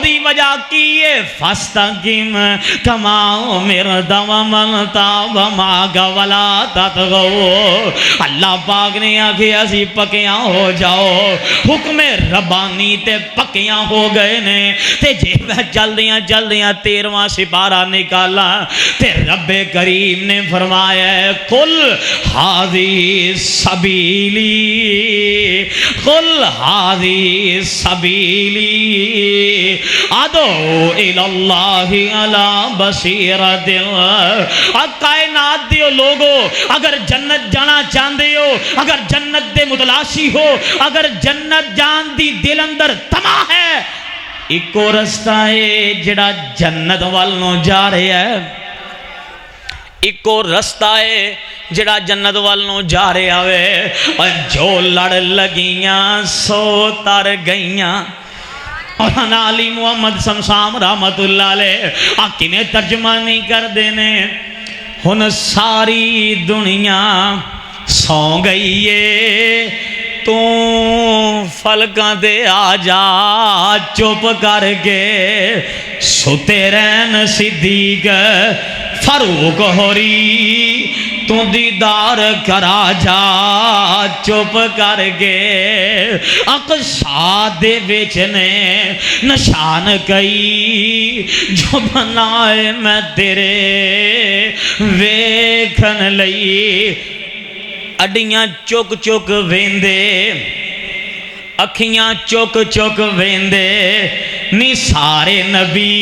دی وجہ کی ہے فاستقم کما امرت ومن تاب معک ولا تطغوا. اللہ پاک نے آکھے اسی پکیاں ہو جاؤ. حکم ربانی تے پکیاں ہو گئے نے. تے جے میں جلدیاں 13واں سپارہ نکالا تے رب کریم نے فرمایا قل ھذی سبیلی قل ھذی سبیلی ادعو الاللہ علی بصیرت. کائنات دیو لوگو اگر جنت جانا چاندے ہو, اگر جنت دے متلاشی ہو, اگر جنت جان دی دل اندر تما ہے, ایکو رستہ ہے جڑا جنت والنوں جا رہے ہے. ایکو رستہ ہے جڑا جنت والنوں جا رہے آوے. اور جو لڑ لگیاں سو تر گئیاں. اور علی محمد سمسام رحمت اللہ علیہ آقی نے ترجمہ نہیں کر دینے. ہن ساری دنیا سو گئی ہے, تو فلکاں دے آ جا چپ کر کے. ستے رہن صدیق فاروق ہوری, تو دیدار کرا جا چپ کر کے. اقصا دے وچ نے نشان کئی جو بنائے میں تیرے ویکھن لئی. اڈیاں چک چک ویندے, اکھیاں چک چک ویندے نی سارے نبی.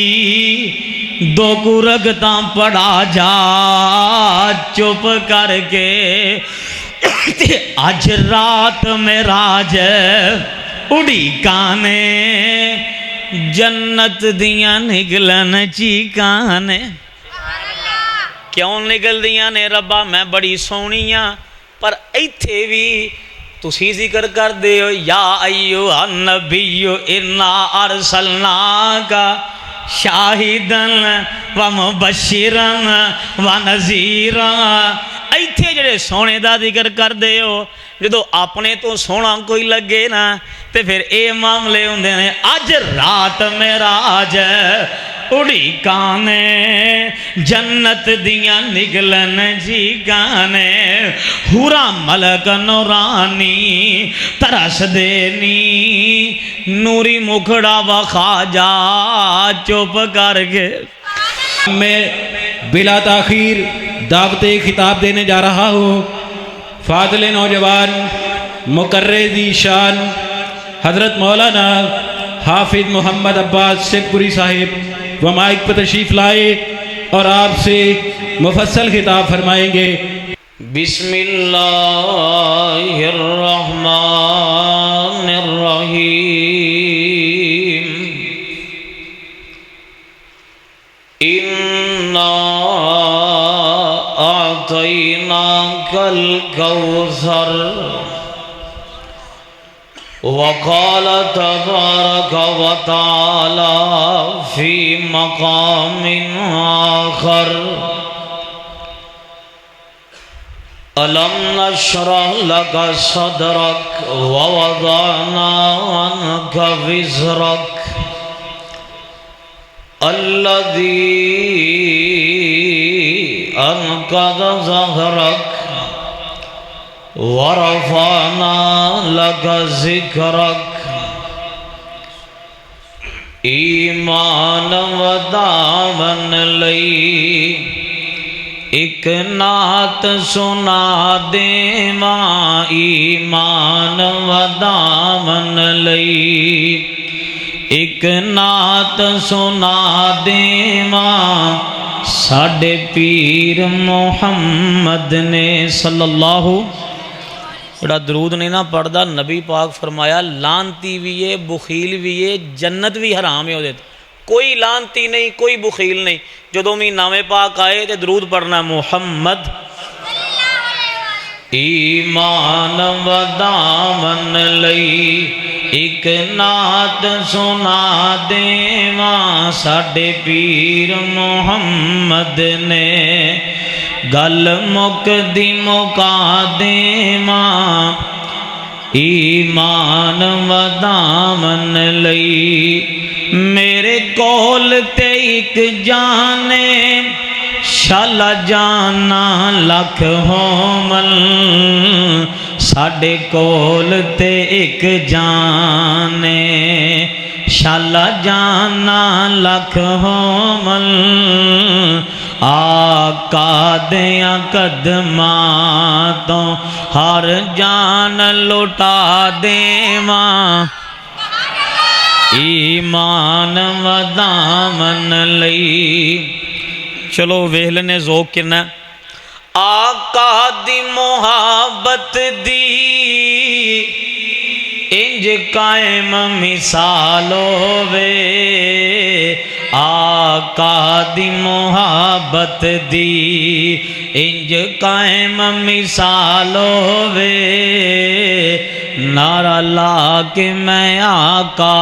دو کو رگتاں پڑھا جا چپ کر کے. آج رات معراج اڑی کانے, جنت دیاں نگلن چیکانے. کیوں نگل دیاں نے ربا میں بڑی سونیاں, پر ایتھے بھی تسی ذکر کر دے ہو یا ایوہ النبی انا ارسلناک شاہدن و مبشرن و نذیرن. ایتھے جڑے سونے دا ذکر کر دے ہو, جدو اپنے تو سونا کوئی لگے نا تے پھر اے معاملے ہوندے نے. اج رات معراج اڑی کانے, جنت دیاں نگلن جی گانے. حورا ملک نورانی ترس دینی, نوری مکھڑا وخا جا چپ کر کے. میں بلا تاخیر دعوت خطاب دینے جا رہا ہوں. فاضل نوجوان مقرر ذی شان حضرت مولانا حافظ محمد عباس سیدپوری صاحب وہ مائک پر تشریف لائے اور آپ سے مفصل خطاب فرمائیں گے. بسم اللہ الرحمن الرحیم. اِنَّا أَعْطَيْنَاكَ الْكَوْثَرَ. وقال تبارك وتعالى في مقام آخر ألم نشرح لك صدرك ووضعنا عنك وزرك الذي أنقض ظهرك ورفعنا لك ذكرك. ایمان و دامن لئی ایک نعت سنا دے ماں. ایمان و دامن لئی ایک نعت سنا دے ماں. ساڈے پیر محمد نے صلی اللہ بڑا درود نہیں نہ پڑھدا. نبی پاک فرمایا لانتی بھی ہے, بخیل بھی ہے, جنت بھی حرام ہے. ہوتے کوئی لانتی نہیں, کوئی بخیل نہیں. جدوں بھی نام پاک آئے تے درود پڑھنا محمد. ایمان و دامن لئی ایک نعت سنا دیواں. ساڈے پیر محمد نے گل مک دی مکا دیواں. ایمان و دامن لئی میرے کول تے ایک جانے شالا جانا لکھ ہومن ساڈے کول تے ایک جانے شالا جانا لکھ ہومن آقا دیاں قدماں تو ہر جان لٹا دیواں ایمان ودامن لئی چلو ویل نے ذوق کرنا آقا دی محبت دی انج قائم مثال ہووے آقا دی محبت دی انج قائم مثال ہووے نعرہ لا کے میں آقا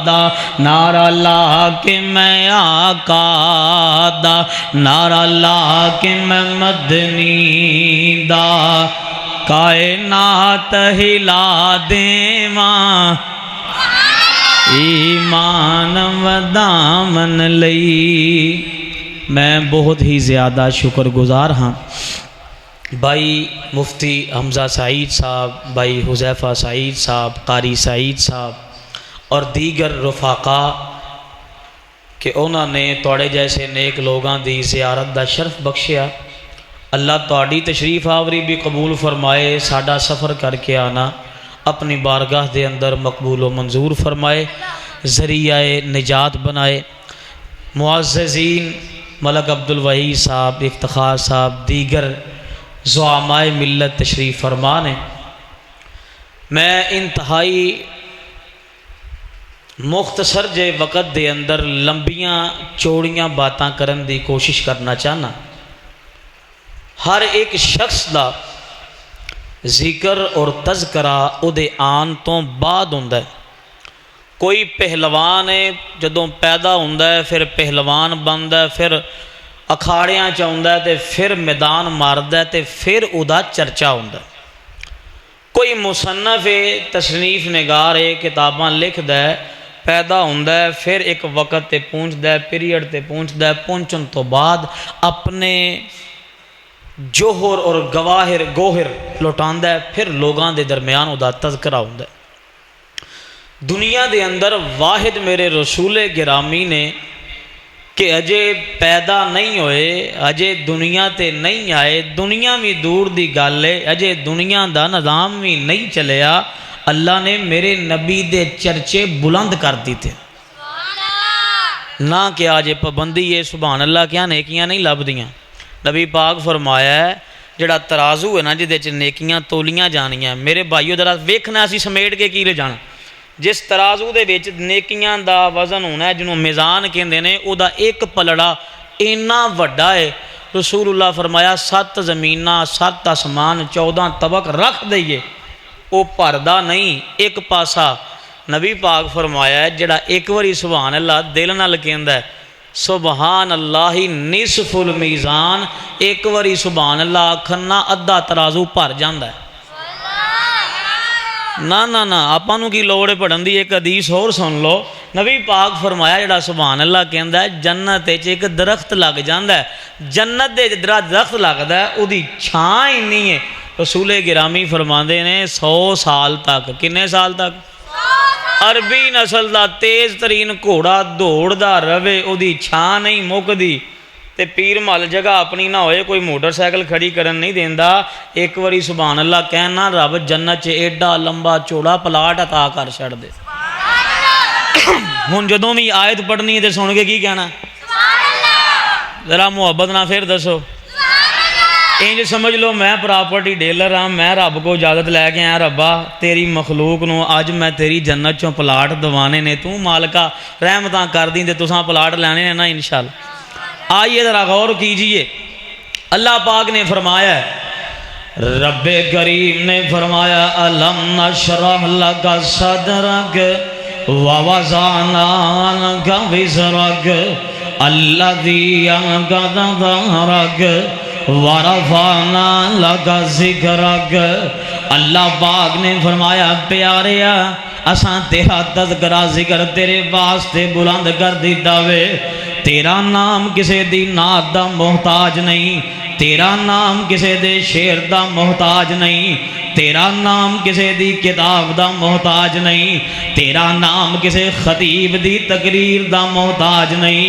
دا نعرہ لا کے میں آقا دا نعرہ لا کے میں مدنی دا کائنات ہلا دیواں ایمان ودامن لئی میں بہت ہی زیادہ شکر گزار ہاں بھائی مفتی حمزہ سعید صاحب بھائی حذیفہ سعید صاحب قاری سعید صاحب اور دیگر رفاقا کہ انہوں نے توڑے جیسے نیک لوگاں دی زیارت دا شرف بخشیا اللہ توڑی تشریف آوری بھی قبول فرمائے ساڈا سفر کر کے آنا اپنی بارگاہ دے اندر مقبول و منظور فرمائے ذریعہ نجات بنائے معززین ملک عبدالوحید صاحب افتخار صاحب دیگر زعمائے ملت تشریف فرمانے میں انتہائی مختصر جے وقت دے اندر لمبیاں چوڑیاں باتاں کرن دی کوشش کرنا چاہنا ہر ایک شخص دا ذکر اور تذکرہ او دے آن تو بعد ہوندہ ہے کوئی پہلوان ہے جدوں پیدا ہوندہ ہے پھر پہلوان بندہ ہے پھر اکھاڑیاں چاہندہ ہے پھر میدان ماردہ ہے پھر ادا چرچا ہوندہ ہے کوئی مصنف ہے تصنیف نگار ہے کتاباں لکھ دے پیدا ہوندہ ہے پھر ایک وقت تے پہنچ دے پیریڈ تے پہنچ دے پہنچن تو بعد اپنے جوہر اور گوہر لوٹاندہ ہے پھر لوگاں دے درمیان ادا تذکرہ ہوندہ ہے دنیا دے اندر واحد میرے رسول گرامی نے کہ اجے پیدا نہیں ہوئے اجے دنیا تے نہیں آئے دنیا بھی دور دی گل ہے اجے دنیا دا نظام بھی نہیں چلیا اللہ نے میرے نبی دے چرچے بلند کر دی تھے نہ کہ آج پابندی ہے سبحان اللہ کیا نیکیاں نہیں لب دیاں نبی پاک فرمایا ہے جڑا ترازو ہے نا جدے چ نیکیاں تولیاں جانیاں میرے بھائیو ذرا ویکھنا اسی سمیٹ کے کی لے جانا جس ترازو دے وچ نیکیاں دا وزن ہونا ہے جنہوں میزان کہندے نے او دا ایک پلڑا اینا وڈا ہے رسول اللہ فرمایا 7 زمیناں 7 آسمان 14 طبق رکھ دئیے او پردہ نہیں ایک پاسا نبی پاک فرمایا ہے جڑا ایک واری سبحان اللہ دل نال کہندا ہے سبحان اللہ نصف المیزان ایک واری سبحان اللہ آکھنا ادھا ترازو بھر جاندا ہے نہ آپانو کی لوڑے پڑھن دی ایک حدیث اور سن لو نبی پاک فرمایا جڑا سبحان اللہ کہندا ہے جنت وچ ایک درخت لگ جاندا ہے جنت دے درخت لگدا ہے او دی چھاں ہی نہیں ہے رسول گرامی فرماندے نے 100 سال تک کنے سال تک عربی نسل دا تیز ترین گھوڑا دوڑ دا روے او دی چھاں نہیں مکدی تے پیر مال جگہ اپنی نہ ہوئے کوئی موٹر سائیکل کھڑی کرن نہیں دیندا ایک واری سبحان اللہ کہنا رب جنت چ ایڈا لمبا چوڑا پلاٹ عطا کر چھڑ دے ہن جدوں بھی آیت پڑھنی تے سن کے کی کہنا ذرا محبت نہ پھر دسو انج سمجھ لو میں پراپرٹی ڈیلر ہاں میں رب کو اجازت لے کے آیا ربا تیری مخلوق نو اج میں تیری جنت چوں پلاٹ دوانے نے تو مالکا رحمتاں کر دیں تے تساں پلاٹ لینے ہیں نا انشاءاللہ آئیے ذرا غور کیجئے اللہ پاک نے فرمایا ہے رب کریم نے فرمایا الم نشرح لک صدرک ووضعنا عنک وزرک الذی انقض ظہرک ورفعنا لک ذکرک، اللہ پاک نے فرمایا پیاریا اساں تیرا تذکرہ ذکر تیرے واسطے بلند کر دیتا وے، تیرا نام کسے دی نعت دا محتاج نہیں، تیرا نام کسے دے شعر دا محتاج نہیں، تیرا نام کسے دی کتاب دا محتاج نہیں، تیرا نام کسے خطیب دی تقریر دا محتاج نہیں۔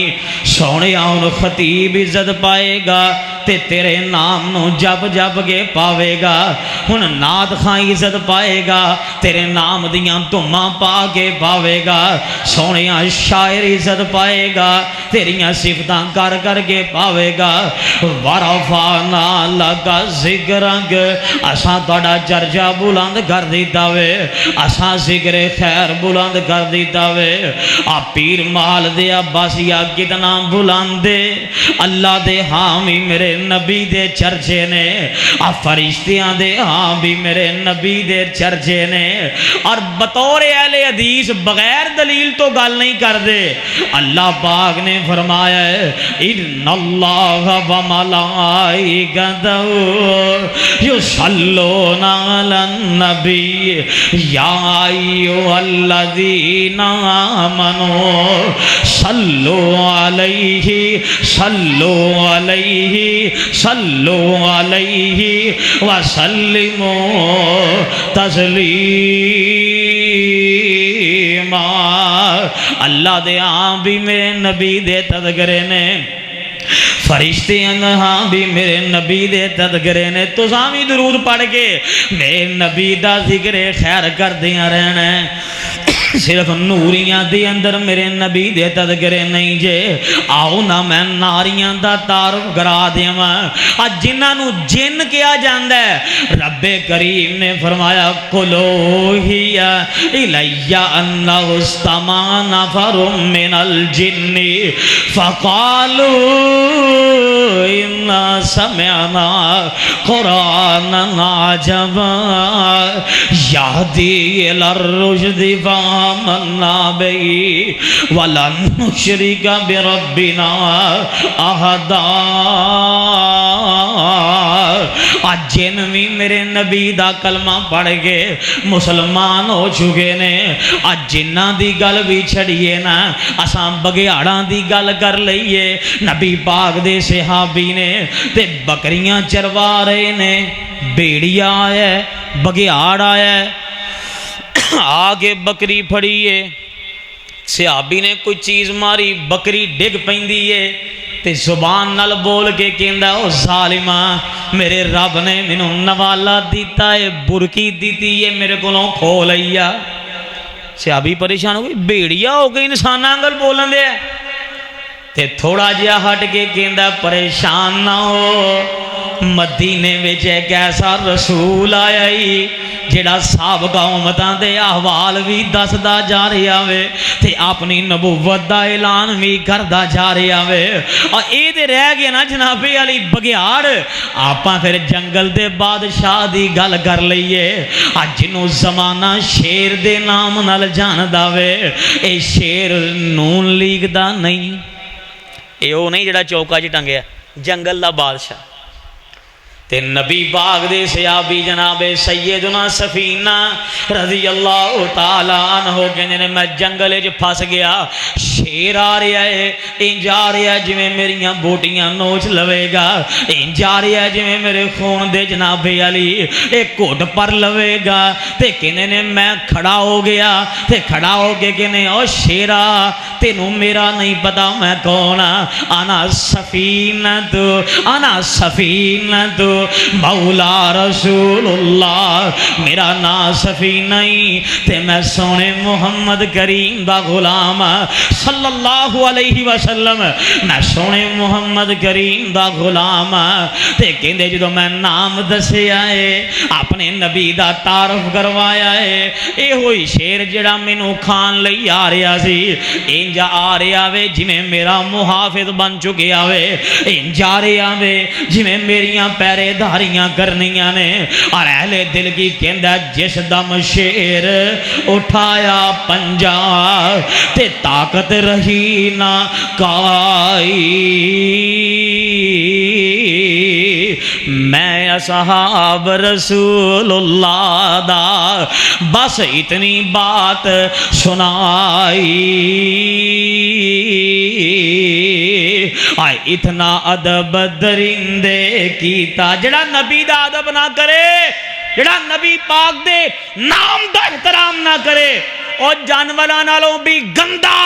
سونے آن خطیب عزت پائے گا تے تیرے نام نو جب جب کے پاوے گا، ہن نعت خاں عزت پائے گا تیرے نام دیاں دھماں پا کے پاوے گا، سونے شاعر عزت پائے گا تیریاں صفتاں کر کر کے پاوے گا۔ ورفعنا لک ذکرک، اساں تہاڈا چرچا بلند کر دیتا وے، اساں ذکر خیر بلند کر دیتا وے۔ آ پیر مال دے عباسیہ کتنا بلند دے، اللہ دے حامی میرے نبی دے چرچے نے، آ فرشتیاں دے ہاں بھی میرے نبی دے چرچے نے، اور بطور اہل حدیث بغیر دلیل تو گل نہیں کر دے۔ اللہ پاک نے فرمایا ہے ان اللہ و ملائکتہ یصلون علی النبی یا ایھا الذین آمنوا صلوا علیہ صلوا علیہ صلوا علیہ وسلموا تسلیما۔ اللہ دے ہاں بھی میرے نبی دے تذکرے نے، فرشتے ہاں بھی میرے نبی دے تذکرے نے، تو سامی درود پڑھ کے میرے نبی دا ذکر خیر کر دیا رہنا ہے۔ صرف نوریاں دے اندر میرے نبی دے تذکرے نہیں جے، آؤ نا میں ناریاں دا تعارف کرا دیواں جنہاں نو جن کیا جاندا ہے۔ رب کریم نے فرمایا قُلُوا ہِیَ إِلَيَّ أَنَّهُ اسْتَمَعَ نَفَرٌ مِّنَ الْجِنِّ فَقَالُوا إِنَّا سَمِعْنَا قُرْآنًا عَجَبًا يَهْدِي إِلَى الرُّشْدِ فآمنا بِهِ وَلَن نُشْرِكَ بِرَبِّنَا أَحَدًا۔ آج جن بھی میرے نبی دا کلمہ پڑھ کے مسلمان ہو چکے نے، آج جنہ دی گل بھی چھڑیے نا، اساں بگیاڑاں دی گل کر لئیے۔ نبی پاک دے صحابی نے تے بکریاں چروا رہے نے، بیڑیا آیا ہے، بگیاڑ آیا ہے، آگے بکری پھڑیے، صحابی نے کوئی چیز ماری، بکری ڈگ پیندی ہے تے زبان نال بول کے کہندا او ظالمہ میرے رب نے مینوں نوالا دیتا ہے، برکی دیتی ہے، میرے کولوں کھو لیا۔ صحابی پریشان ہو گئی، بیڑیا ہو گئی انسان آنگل بولن دے تے تھوڑا جہا ہٹ کے کہندا پریشان نہ ہو، مدینے وچ ایک ایسا رسول آیا ہی جڑا سابقہ امتاں دے احوال بھی دسدا جا رہا وے تے اپنی نبوت دا اعلان بھی کردا جا رہا وے۔ اور اے تے رہ گیا نا جناب علی بگیاڑ، آپاں پھر جنگل دے بادشاہ دی گل کر لئیے، جنوں زمانہ شیر دے نام نال جاندا وے۔ اے شیر نون لیگ دا نہیں، اے او نہیں جڑا چوکا چ ٹنگیا، جنگل دا بادشاہ۔ تے نبی پاک دے صحابی جناب سیدنا سفینہ رضی اللہ تعالیٰ عنہ کہنے نے میں جنگلے جو پھاس گیا، شیر آ رہا ہے، انج آ رہا ہے جویں میریاں بوٹیاں نوچ لوے گا، انج آ رہا ہے جویں میرے خون دے جناب علی ایک گھٹ پر لوے گا۔ تے کہنے نے میں کھڑا ہو گیا، تے کھڑا ہو کے کہنے او شیرا تینوں میرا نہیں پتا میں کون ہاں، انا سفینہ انا سفینہ مولا رسول اللہ، میرا نا سفینہ ہی تے میں سونے محمد کریم دا غلام صلی اللہ علیہ وسلم، میں سونے محمد کریم دا غلام۔ تے کہندے جدو میں نام دسیا ہے، اپنے نبی دا تعارف کروایا ہے، اے ہوئی شیر جڑا مینوں کھان لئی آ رہا سی، انج آ رہا وے جویں میرا محافظ بن چکیا وے، انج آ رہا وے جویں میریاں پیرے داریاں کرنیاں نے۔ اور اہل دل کی کہندا جس دم شیر اٹھایا پنجا تے طاقت رہی نہ کائی، میں اصحاب رسول اللہ دا بس اتنی بات سنائی آئے اتنا ادب درندے کیتا جڑا نبی دا ادب نہ کرے جڑا نبی پاک دے نام دا احترام نہ کرے اور جانوراں نالوں بھی گندا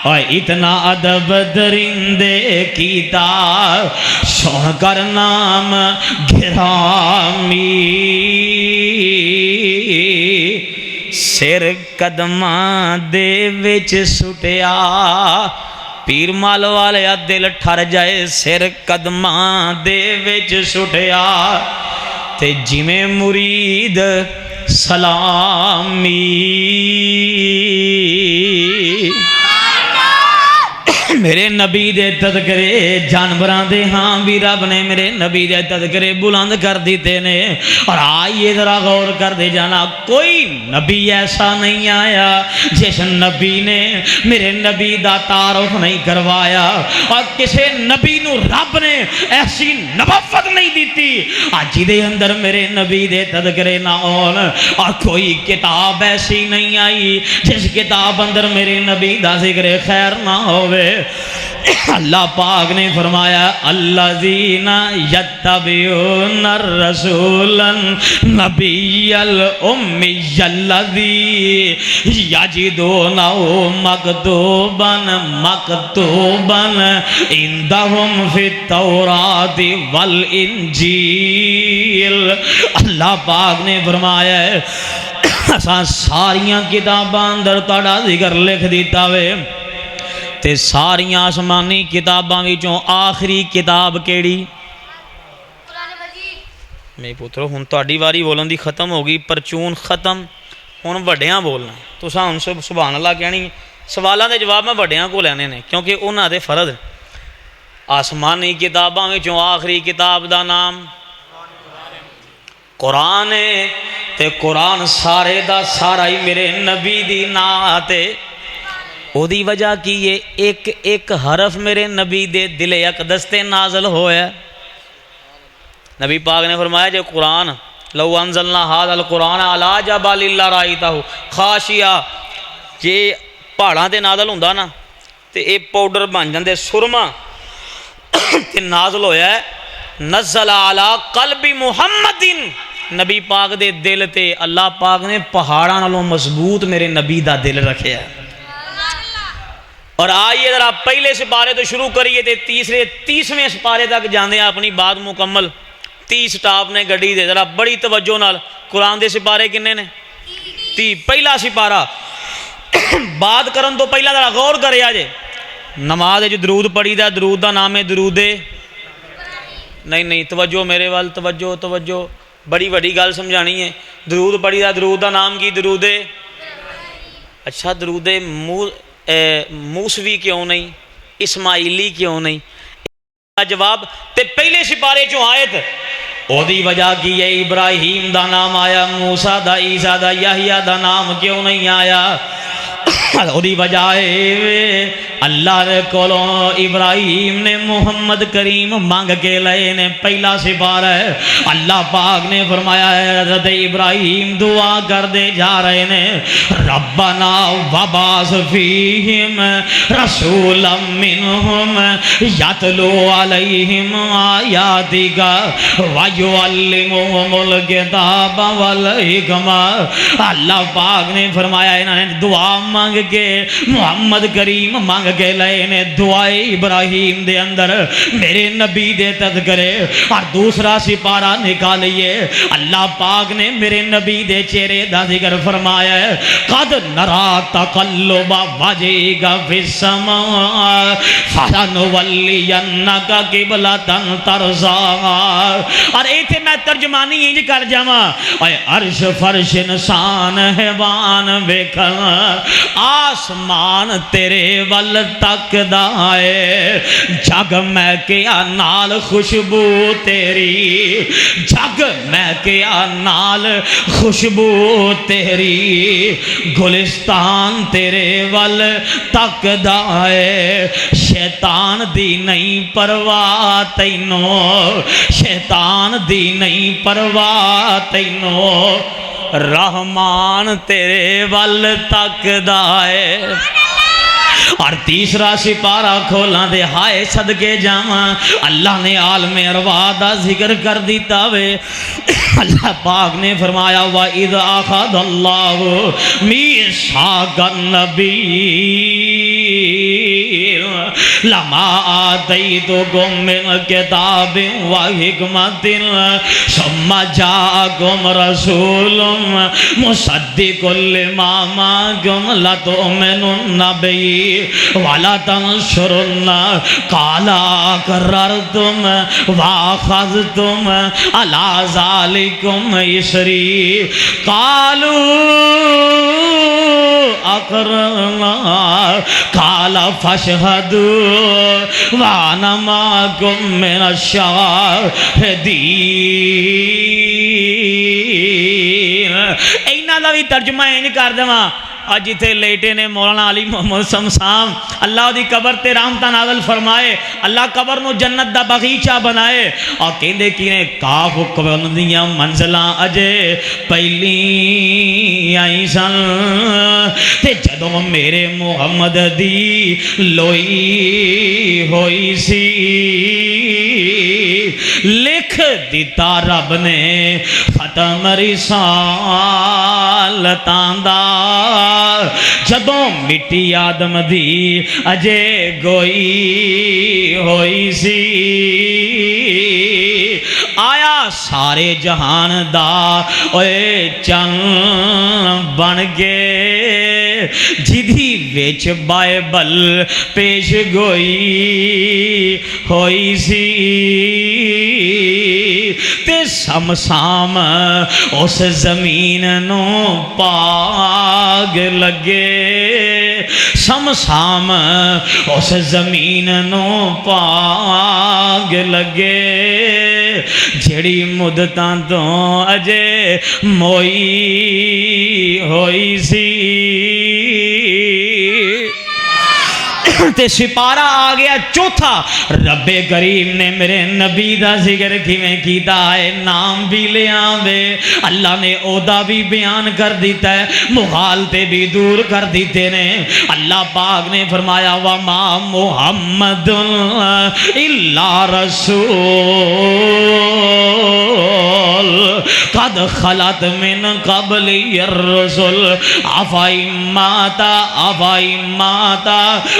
اور اتنا ادب درندے کیتا سن کر نام گرامی سر قدماں دے وچ سٹیا پیر مال والے دل ٹھر جائے سر قدماں دے وچ سٹیا تے جویں مرید سلامی میرے نبی دے تذکرے جانوراں دے ہاں بھی رب نے میرے نبی دے تذکرے بلند کر دیتے نے اور آئیے ذرا غور کر دے جانا کوئی نبی ایسا نہیں آیا جس نبی نے میرے نبی دا تعارف نہیں کروایا اور کسے نبی نو رب نے ایسی نبوت نہیں دیتی آج دے اندر میرے نبی دے تذکرے نہ ہون اور کوئی کتاب ایسی نہیں آئی جس کتاب اندر میرے نبی دا ذکر خیر نہ ہوئے اللہ پاک نے فرمایا الذین یتبعون الرسول النبی الامی الذی یجدونہ مکتوبا عندہم فی التوراۃ والانجیل اللہ پاک نے فرمایا ہے اساں ساریاں کتاباں اندر تہاڈا ذکر لکھ دیتا وے تے ساریاں آسمانی کتاباں وچوں آخری کتاب کیڑی میں پترو ہن تہاڈی واری بولن دی ختم ہو گئی پرچون ختم ہن وڈیاں بولنا تساں ہن سبحان اللہ کہنی سوالاں دے جواب میں وڈیاں کو لینے نے کیونکہ انہاں دے فرض آسمانی کتاباں وچوں آخری کتاب دا نام قرآن ہے تے قرآن سارے دا سارا ہی میرے نبی دی نعت ہے او دی وجہ کی یہ ایک ایک حرف میرے نبی دے دل اقدس تے نازل ہویا نبی پاک نے فرمایا جو قرآن لو انزلنا ھذا القرآن علی جبل لرأیتہ خاشعا جے پہاڑاں تے نازل ہوندا نا تے اے پاؤڈر بن جاندے سرما تے نازل ہویا ہے نزل علی قلب محمد نبی پاک دے دل تے اللہ پاک نے پہاڑاں نالوں مضبوط میرے نبی دا دل رکھیا ہے اور آئیے ذرا پہلے سپارے تو شروع کریے تے تیسویں سپارے تک جانے اپنی بات مکمل 30 ٹاپ نے گڈی دے ذرا بڑی توجہ نال قرآن دے سپارے کنے نے 30 پہلا سپارہ بات کرن تو پہلا ذرا غور کرے آجے نماز جو درود پڑھی دا درود دا نام ہے درود نہیں توجہ میرے وال توجہ بڑی بڑی گل سمجھانی ہے درود پڑھی دا درود دا نام کی درود اچھا درود موسوی کیوں نہیں اسماعیلی کیوں نہیں جواب تے پہلے سپارے چوں آیت او دی وجہ کی ہے ابراہیم دا نام آیا موسیٰ دا عیسیٰ دا یحییٰ دا نام کیوں نہیں آیا او دی وجہ ہے اللہ دے کولوں ابراہیم نے محمد کریم مانگ کے لئے نے پہلا سپارہ ہے اللہ پاک نے فرمایا ہے حضرت ابراہیم دعا کر دے جا رہے نے ربنا وبعث فیہم رسولا منہم یتلو علیہم آیاتک ویعلمہم الکتاب والحکمہ اللہ پاک نے فرمایا انہوں نے دعا مانگ کے محمد کریم مانگ کے لئے نے دعائے ابراہیم دے اندر میرے نبی دے تذکرے اور دوسرا سپارہ نکالیے اللہ پاک نے میرے نبی دے چہرے دا ذکر فرمایا ہے قد نرا تقلب وجہک فی السماء فلنولینک قبلۃ ترضاها اور ایتھے میں ترجمانی انج کر جاواں اے عرش فرش انسان حیوان ویکھن آسمان تیرے ول ول تکدا ہے جگ مہکیا نال خوشبو تیری جگ مہکیا نال خوشبو تیری گلستان تیرے ول تکدا ہے شیطان دی نہیں پرواہ تینوں شیطان دی نہیں پرواہ تینوں رحمان تیرے ول تکدا ہے اور تیسرا سپارہ کھولاں دے ہائے صدقے جاواں اللہ نے عالم ارواح دا ذکر کر دیتا وے اللہ پاک نے فرمایا وَإِذْ أَخَذَ اللَّهُ مِيثَاقَ النَّبِيِّينَ لَمَا آتَيْتُكُم مِّن كِتَابٍ وَحِكْمَةٍ ثُمَّ جَاءَكُمْ رَسُولٌ مُصَدِّقٌ لِّمَا مَعَكُمْ لَتُؤْمِنُنَّ بِهِ وَلَا تَنصُرُنَّهُ قَالَ أَقْرَرْتُمْ وَأَخَذْتُمْ عَلَىٰ ذَلِكُمْ إِصْرِي قَالُوا أَقْرَرْنَا قَالَ فَاشْهَدُوا وَأَنَا مَعَكُمْ مِنَ الشَّاهِدِينَ اینا دا بھی ترجمہ انج کر دواں آج جتے لیٹے نے مولانا علی محمد سمسام اللہ دی قبر تے رحمتہ نازل فرمائے اللہ قبر نو جنت دا بغیچہ بنائے اور کہندے کی نے کاف کبندیاں منزلاں اجے پہلی آئی سن تے جدوں میرے محمد دی لوئی ہوئی سی لکھ دیتا رب نے ختم رسالتاں دا جدوں مٹی آدم دی اجے گوئی ہوئی سی آیا سارے جہان دا اوے چن بن گے جدھی ویچ بائبل پیش گوئی ہوئی سی تے سمسام اس زمین نو پاگ لگے سمسام اس زمین نو پاگ لگے جڑی مدتاں تو اجے موئی ہوئی سی تے سپارہ آ گیا چوتھا رب کریم نے میرے نبی دا ذکر کیویں کیتا ہے نام بھی لے آوے اللہ نے عہدہ بھی بیان کر دیتا ہے مغالطے بھی دور کر دیتے نے اللہ پاک نے فرمایا وَمَا مُحَمَّدٌ إِلَّا رَسُولٌ قَدْ خَلَتْ مِن قَبْلِهِ الرُّسُلُ أَفَإِن مَاتَ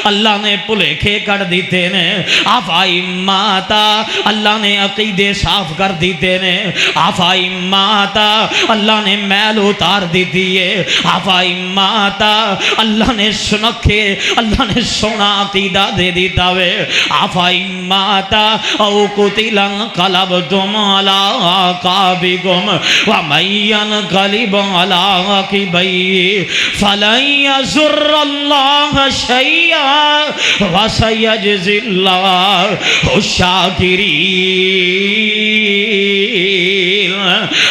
اللہ نے پھلیکھے کر دیتے نے آفائی ماتا اللہ نے عقیدے صاف کر دیتے نے آفائی ماتا اللہ نے میل اتار دیتی ہے آفائی ماتا اللہ نے سنکھے اللہ نے سونا عقیدہ دے دیتا وے آفائی ماتا او قتلن قلبتم علی عقابکم ومین قلب علی عقبیہ فلن یضر اللہ شیئا وَسَيَجْزِي اللَّهُ الشَّاكِرِينَ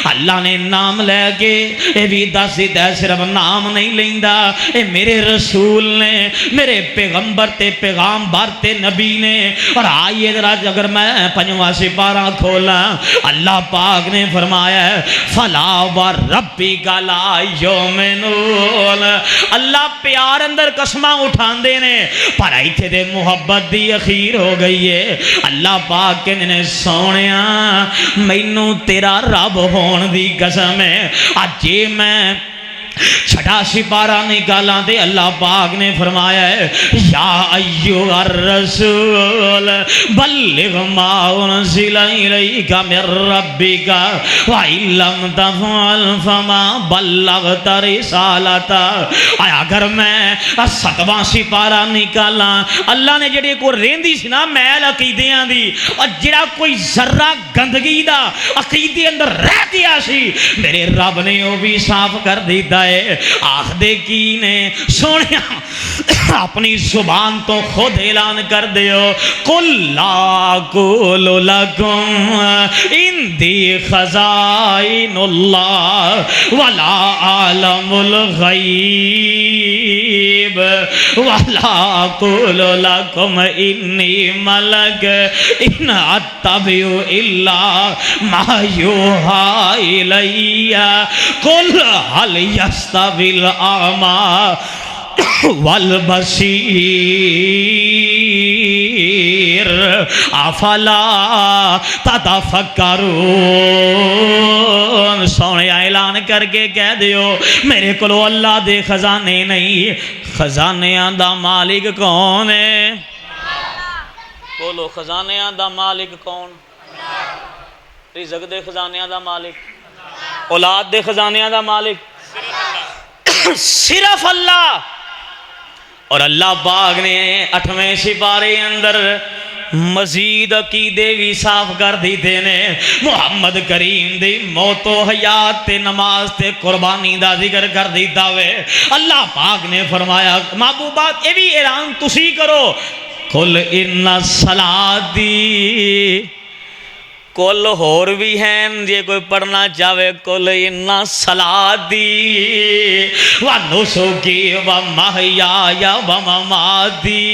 اللہ نے نام لے کے اے بھی دس دیتا ہے صرف نام نہیں لیندہ اے میرے رسول نے میرے پیغمبر تے پیغام بارتے نبی نے اور آئیے ذرا اگر میں پنجواں سپارہ کھولا اللہ پاک نے فرمایا ہے فَلَا وَرَبِّكَ لَا يُؤْمِنُونَ اللہ پیار اندر قسمہ اٹھان دے نے پر ایتھے دے محبت دی اخیر ہو گئی ہے اللہ پاک کے نے سونیا مینوں تیرا رب ہون دی قسم ہے آج جے میں چھٹا سپارہ نکالا دے اللہ پاک نے فرمایا ہے یا ایوہ الرسول بلغ ما انزل الیک من ربک وَإِن لَّمْ تَفْعَلْ فَمَا بَلَّغْتَ رِسَالَتَهُ آیا اگر میں ستواں سپارہ نکالا اللہ نے جڑے کو رہندی سی نا میل عقیدیاں دی اور جڑا کوئی ذرہ گندگی دا عقیدے اندر رہ دیا سی میرے رب نے وہ بھی صاف کر دیتا ہے آخ دے کی نے سونیا اپنی زبان تو خود اعلان کر دیو قل لا اقول لکم عندی خزائن اللہ ولا اعلم الغیب ولا اقول لکم انی ملک ان اتبع الا ما یوحی الی قل هل یستوی الاعمی والبصیر افلا تتفکرون. سونے اعلان کر کے کہہ دیو میرے کلو اللہ دے خزانے نہیں، خزانیاں دا مالک کون ہے؟ بولو خزانیاں دا مالک کون؟ رزق دے خزانیاں دا مالک، اولاد دے خزانیاں دا مالک صرف اللہ. اور اللہ پاک نے 8ویں سپارے اندر مزید عقیدے بھی صاف کر دیتے نے. محمد کریم دی موت و حیات تے نماز تے قربانی دا ذکر کر دیتا ہوئے اللہ پاک نے فرمایا محبوبات اے بھی اعلان تسی کرو قل ان صلاتی. کل ہور بھی ہیں جے کوئی پڑھنا چاہے قل ان صلاتی و نسکی و محیای و مماتی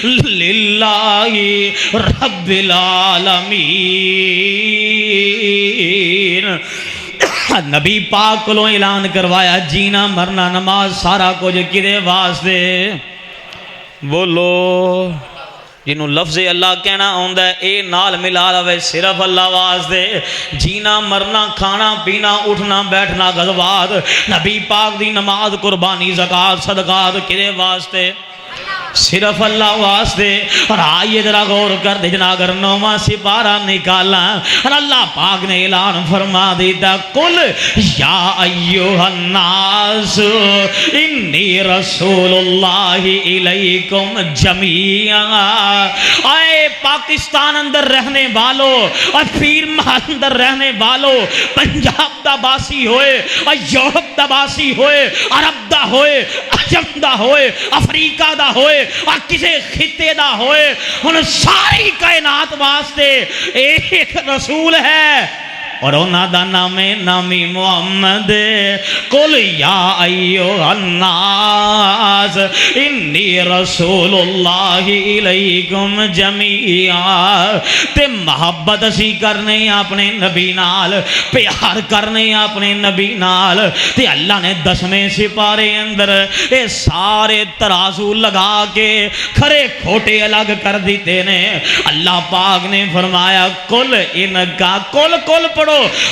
للہ رب العالمین. نبی پاک کو اعلان کروایا جینا مرنا نماز سارا کچھ کدے واسطے؟ بولو جنہوں لفظ اللہ کہنا ہوندہ ہے اے نال ملا لوے صرف اللہ واسطے. جینا مرنا کھانا پینا اٹھنا بیٹھنا غزوات نبی پاک دی نماز قربانی زکوٰۃ صدقات کدے واسطے؟ صرف اللہ واسطے. اور آئیے ذرا غور کر دے جنا اگر 9واں سپارہ نکالا اور اللہ پاک نے اعلان فرما دیتا قل یا ایوہ الناس انی رسول اللہ الیکم جمیعا. اے پاکستان اندر رہنے والو اور پیر محل اندر رہنے والو، پنجاب دا باسی ہوئے اور یورپ دا باسی ہوئے، عرب دا ہوئے، عجم دا ہوئے، افریقہ دا ہوئے اور کسی خطے دا ہوئے، ان ساری کائنات واسطے ایک رسول ہے اور انہاں دا نامی محمد. قل یا ایوہ الناس انی رسول اللہ الیکم جمیعا. تے محبت اسی کرنے اپنے نبی نال، پیار کرنے اپنے نبی نال. تے اللہ نے 10ویں سپارے اندر اے سارے ترازو لگا کے کھرے کھوٹے الگ کر دیتے نے. اللہ پاک نے فرمایا قل ان کا قل پڑھو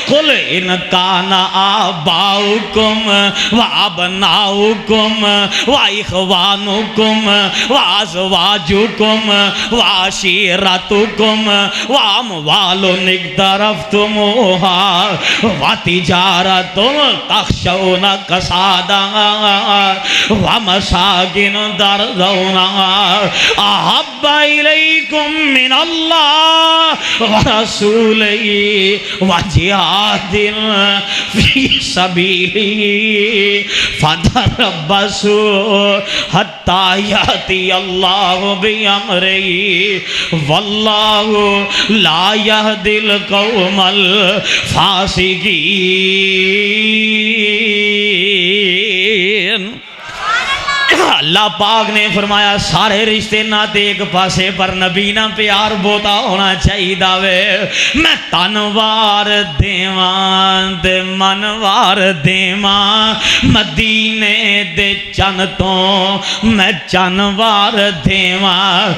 قل ان کان آباؤکم و ابناؤکم و اخوانکم و ازواجکم و عشیرتکم و اموال اقترفتموها و تجارت تخشون کسادها و مساکن ترضونها احب الیکم من اللہ و رسولہ و جہاد فی سبیلی فتربصوا حتی یأتی اللہ بامرہ واللہ لا یہدی القوم الفاسقین. اللہ پاک نے فرمایا سارے رشتے ناتے ایک پاسے پر نبی نہ پیار بوتا ہونا چاہیے داوے. میں تنوار دیوان تے منوار دیوان مدینے دے چن تو میں چنوار دیوان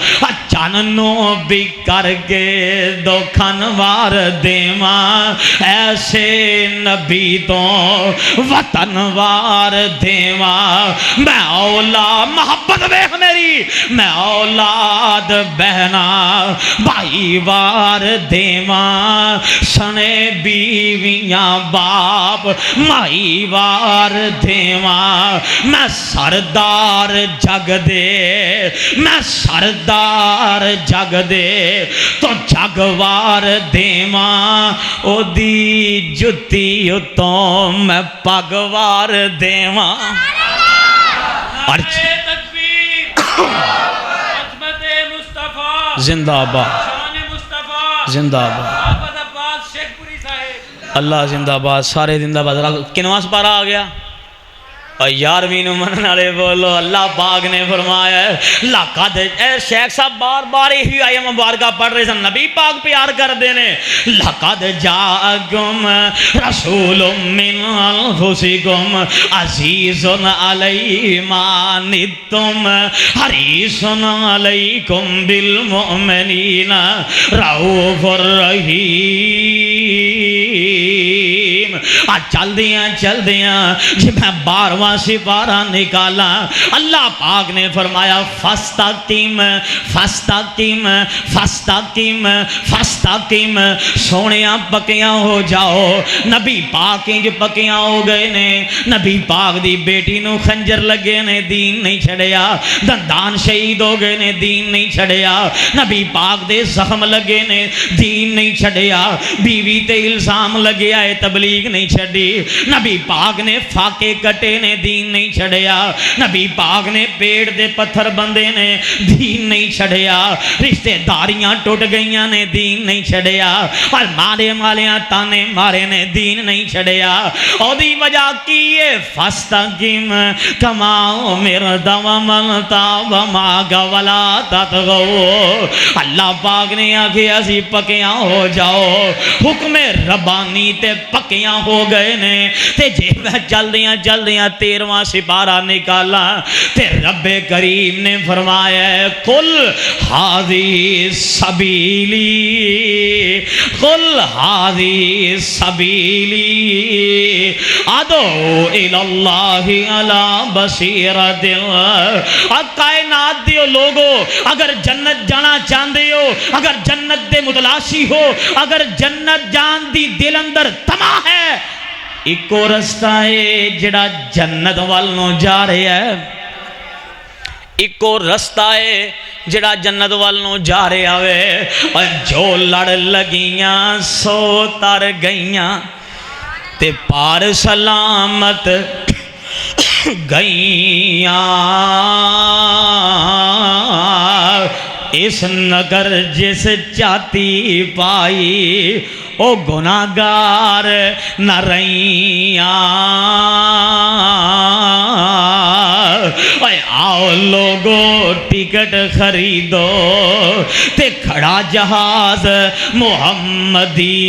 چننو بھی کر کے دو کھنوار دیوان ایسے نبی تو وطنوار دیوان. میں اولاد محبت بے میری میں اولاد بہنا بھائی وار دیواں سنے بیویاں باپ مائی وار دیواں. میں سردار جگ دے میں سردار جگ دے تو جگوار دیواں او دی جتی اتوں میں پگوار دیواں. اور عظمت مصطفیٰ زندہ آباد، شان مصطفیٰ زندہ آباد، آباد عباس شیخ پوری صاحب اللہ زندہ آباد، سارے زندہ آباد۔ کنواں سپارہ آ گیا؟ اور 11ویں نمبر والے بولو اللہ پاک نے فرمایا ہے لقد، اے شیخ صاحب بار بار ہی آیت مبارکہ پڑھ رہے سن، نبی پاک پیار کر دینے، لقد جاءکم رسول من انفسکم عزیز علیہ ما عنتم حریص علیکم بالمؤمنین رؤوف الرحیم۔ آج چل دیاں جب میں 12واں سپارہ نکالا، اللہ پاک نے فرمایا فاستقم فاستقم فاستقم فاستقم، سونیاں پکیاں ہو جاؤ۔ نبی پاک انج پکیاں ہو گئے نے، نبی پاک دی بیٹی نو خنجر لگے نے، دین نہیں چھڑیا، دندان شہید ہو گئے نے، دین نہیں چھڑیا، نبی پاک دے زخم لگے نے، دین نہیں چھڑیا، بیوی تے الزام لگے آئے، تبلیغ نہیں چھڑی، نبی پاک نے فاقے کٹے نے، دین نہیں چھڑیا، نبی پاک نے پیڑ دے پتھر بندے نے، دین نہیں چھڑیا، رشتہ داریاں ٹوٹ گئیاں نے، دین نہیں چھڑیا، اور مارے مالیاں تانے مارے نے، دین نہیں چھڑیا۔ اور دی وجہ کی ہے فاستقم کما امرت ومن تاب معک ولا تطغوا، اللہ پاک نے آکھیا اسی پکیاں ہو جاؤ، حکم ربانی تے پکیاں ہو گئے نے، تے جے میں چل دیاں 13واں سپارہ نکالا تے رب کریم نے فرمایا ہے قل ھذی سبیلی، قل ھذی سبیلی ادعو الی اللہ علی بصیرۃ۔ اور کائنات دیو لوگو، اگر جنت جانا چاہندے ہو، اگر جنت دے متلاشی ہو، اگر جنت جان دی دل اندر تما ہے، ایکو رستہ ہے جڑا جنت والوں جا رہا ہے، ایکو رستہ ہے جڑا جنت والوں جا رہا ہے، اور جو لڑ لگیاں سو تر گئیاں تے پار سلامت گئیاں، اس نگر جس چاتی پائی او گناہگار نہ رہیاں۔ آؤ لوگو ٹکٹ خریدو تے کھڑا جہاز محمدی،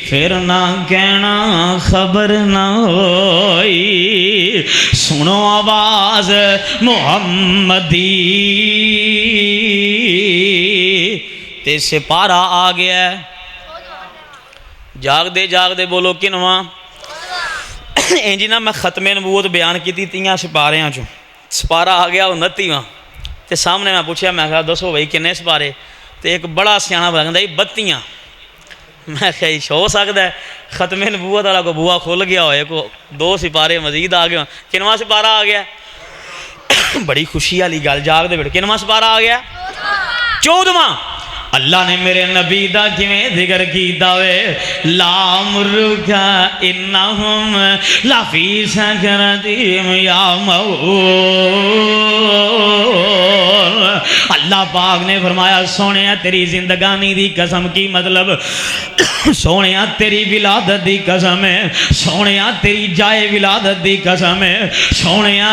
پھر نہ کہنا خبر نہ ہوئی، سنو آواز محمدی۔ تے سپارہ آ گیا ہے، جاگ دے بولو کنواں؟ انجینا میں ختم نبوت بیان کی تھی 3 سپاریاں چوں، سپارہ آ گیا 29واں، تے سامنے میں پوچھا، میں کہا دسو بھائی کنے سپارے؟ تے ایک بڑا سیاںا بندہ 32، میں کہا ہو سکتا ہے ختم نبوت والا کو بوا کھل گیا ہوئے، کو 2 سپارے مزید آ گئے۔ کنواں سپارہ آ گیا؟ بڑی خوشی والی گل، جاگ دے بیٹھ، کنواں سپارہ آ گیا؟ 14واں۔ اللہ نے میرے نبی دا کیویں ذکر کیتا وے، لامرک انہم لفی سکرتہم یعمہون۔ اللہ پاک نے فرمایا سونیا تیری زندگانی دی قسم، کی مطلب؟ سونیا تیری ولادت دی قسم ہے، سونیا تیری جائے ولادت دی قسم ہے، سونیا